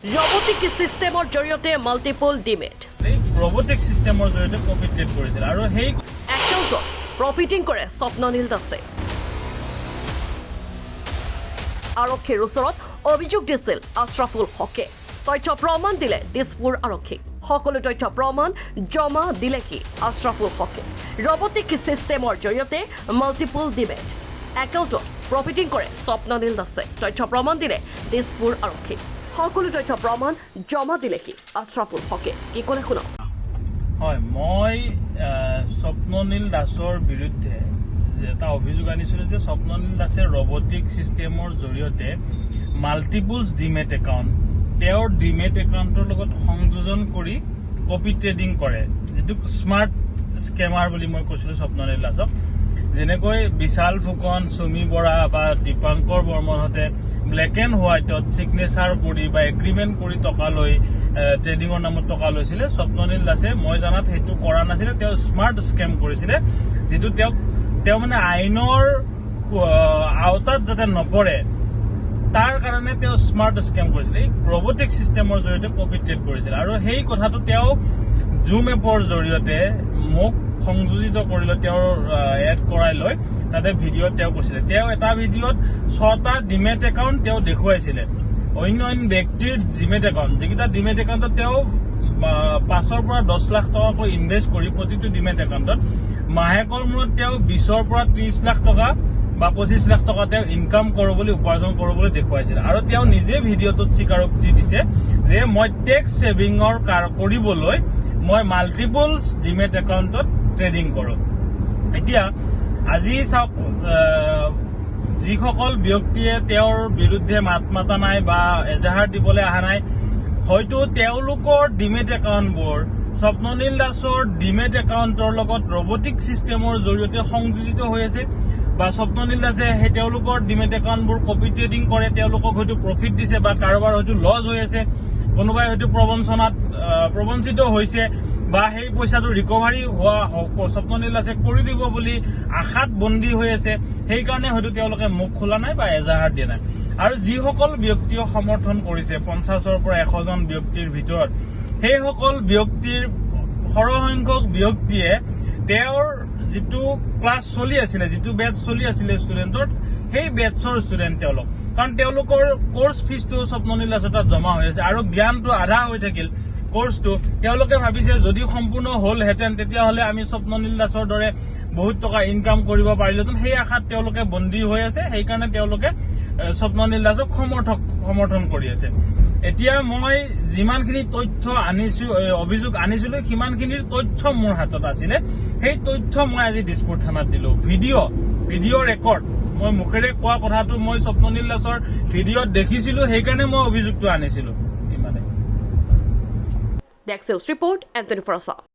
robotic সিস্টেমৰ জৰিয়তে multiple demat robotic সিস্টেমৰ জৰিয়তে profit trade কৰিছিল আৰু সেই একাউণ্টত প্ৰফিটিং কৰে স্বপ্ননীল দাসে আৰক্ষীৰ ওচৰত অভিযোগ দিছিল আশৰাফুল হকে তথ্য প্ৰমাণ দিলে দিছপুৰ আৰক্ষী সকলো তথ্য প্ৰমাণ জমা দিলে কি আশৰাফুল হকে ৰবটিক সিস্টেমৰ জৰিয়তে মাল্টিপল ডিমেট একাউণ্টত প্ৰফিটিং কৰে স্বপ্ননীল দাসে তথ্য প্ৰমাণ দিলে দিছপুৰ আৰক্ষী সকলো তথ্য প্ৰমাণ জমা দিলে কি আশৰাফুল হকে কি ক'লে শুনক হয় মই স্বপ্ননীল দাসৰ বিৰুদ্ধে এটা অভিযোগ আনিছিলোঁ যে স্বপ্ননীল দাসে ৰবটিক সিস্টেমৰ জৰিয়তে মাল্টিপলছ ডিমেট একাউণ্ট তেওঁৰ ডিমেট একাউণ্টৰ লগত সংযোজন কৰি কপি ট্ৰেডিং কৰে যিটো স্মাৰ্ট স্কেমাৰ বুলি মই কৈছিলোঁ স্বপ্ননীল দাসক যেনেকৈ বিশাল ফুকন সুমি বৰা বা দীপাংকৰ বৰ্মনহঁতে ব্লেক এণ্ড হোৱাইটত ছিগনেচাৰ কৰি বা এগ্ৰিমেণ্ট কৰি টকা লৈ ট্ৰেডিঙৰ নামত টকা লৈছিলে স্বপ্ননীল দাসে মই জনাত সেইটো কৰা নাছিলে তেওঁ স্মাৰ্ট স্কেম কৰিছিলে যিটো তেওঁ মানে আইনৰ আওতাত যাতে নপৰে তাৰ কাৰণে তেওঁ স্মাৰ্ট স্কেম কৰিছিল এই ৰবটিক সিস্টেমৰ জৰিয়তে প্ৰফিট ট্ৰেড কৰিছিল আৰু সেই কথাটো তেওঁ জুম এপৰ জৰিয়তে মোক সংযোজিত কৰিলে তেওঁৰ এড কৰাই লৈ তাতে ভিডিঅ'ত তেওঁ কৈছিলে তেওঁ এটা ভিডিঅ'ত 6টা ডিমেট একাউণ্ট তেওঁ দেখুৱাইছিলে অন্য ব্যক্তিৰ ডিমেট একাউণ্ট যিকেইটা ডিমেট একাউণ্টত তেওঁ 5ৰ পৰা 10 লাখ টকাকৈ ইনভেষ্ট কৰি প্ৰতিটো ডিমেট একাউণ্টত মাহেকৰ মূৰত তেওঁ 20ৰ পৰা 30 লাখ টকা বা 25 লাখ টকা তেওঁ ইনকাম কৰোঁ বুলি উপাৰ্জন কৰোঁ বুলি দেখুৱাইছিল আৰু তেওঁ নিজে ভিডিঅ'টোত স্বীকাৰোক্তি দিছে যে মই টেক্স ছেভিঙৰ কৰিবলৈ মই মাল্টিপলছ ডিমেট একাউণ্টত ট্ৰেডিং কৰোঁ এতিয়া আজি চাওক যিসকল ব্যক্তিয়ে তেওঁৰ বিৰুদ্ধে মাত মাতা নাই বা এজাহাৰ দিবলৈ অহা নাই হয়তো তেওঁলোকৰ ডিমেট একাউণ্টবোৰ স্বপ্ননীল দাসৰ ডিমেট একাউণ্টৰ লগত ৰবটিক সিস্টেমৰ জৰিয়তে সংযোজিত হৈ আছে বা স্বপ্ননীল দাসে সেই তেওঁলোকৰ ডিমেট একাউণ্টবোৰ কপি ট্ৰেডিং কৰে তেওঁলোকক হয়তো প্ৰফিট দিছে বা কাৰোবাৰ হয়তো লছ হৈ আছে কোনোবাই হয়তো প্ৰবঞ্চিত হৈছে বা সেই পইচাটো ৰিকভাৰী হোৱা স্বপ্ননীল দাসে কৰি দিব বুলি আশাত বন্দী হৈ আছে সেইকাৰণে হয়তো তেওঁলোকে মুখ খোলা নাই বা এজাহাৰ দিয়া নাই আৰু যিসকল ব্যক্তিয়ে সমৰ্থন কৰিছে 50ৰ পৰা 100 জন ব্যক্তিৰ ভিতৰত সেইসকল ব্যক্তিৰ সৰহসংখ্যক ব্যক্তিয়ে তেওঁৰ যিটো ক্লাছ চলি আছিলে যিটো বেচ চলি আছিলে ষ্টুডেণ্টৰ সেই বেচৰ ষ্টুডেণ্ট তেওঁলোক কাৰণ তেওঁলোকৰ কোৰ্চ ফিজটো স্বপ্ননীল দাসৰ তাত জমা হৈ আছে আৰু জ্ঞানটো আধা হৈ থাকিল কোৰ্চটো তেওঁলোকে ভাবিছে যদি সম্পূৰ্ণ হ'লহেঁতেন তেতিয়াহ'লে আমি স্বপ্ননীল দাসৰ দৰে বহুত টকা ইনকাম কৰিব পাৰিলোহেঁতেন সেই আশাত তেওঁলোকে বন্দী হৈ আছে সেইকাৰণে তেওঁলোকে স্বপ্ননীল দাসক সমৰ্থন কৰি আছে এতিয়া মই যিমানখিনি তথ্য আনিছো অভিযোগ আনিছিলো সিমানখিনিৰ তথ্য মোৰ হাতত আছিলে সেই তথ্য মই আজি দিছপুৰ থানাত দিলো ভিডিঅ' ৰেকৰ্ড মই মুখেৰে কোৱা কথাটো মই স্বপ্ননীল দাসৰ ভিডিঅ'ত দেখিছিলো সেইকাৰণে মই অভিযোগটো আনিছিলো ইমানে ডেস্ক ৰিপৰ্ট এণ্টনি ফৰাছা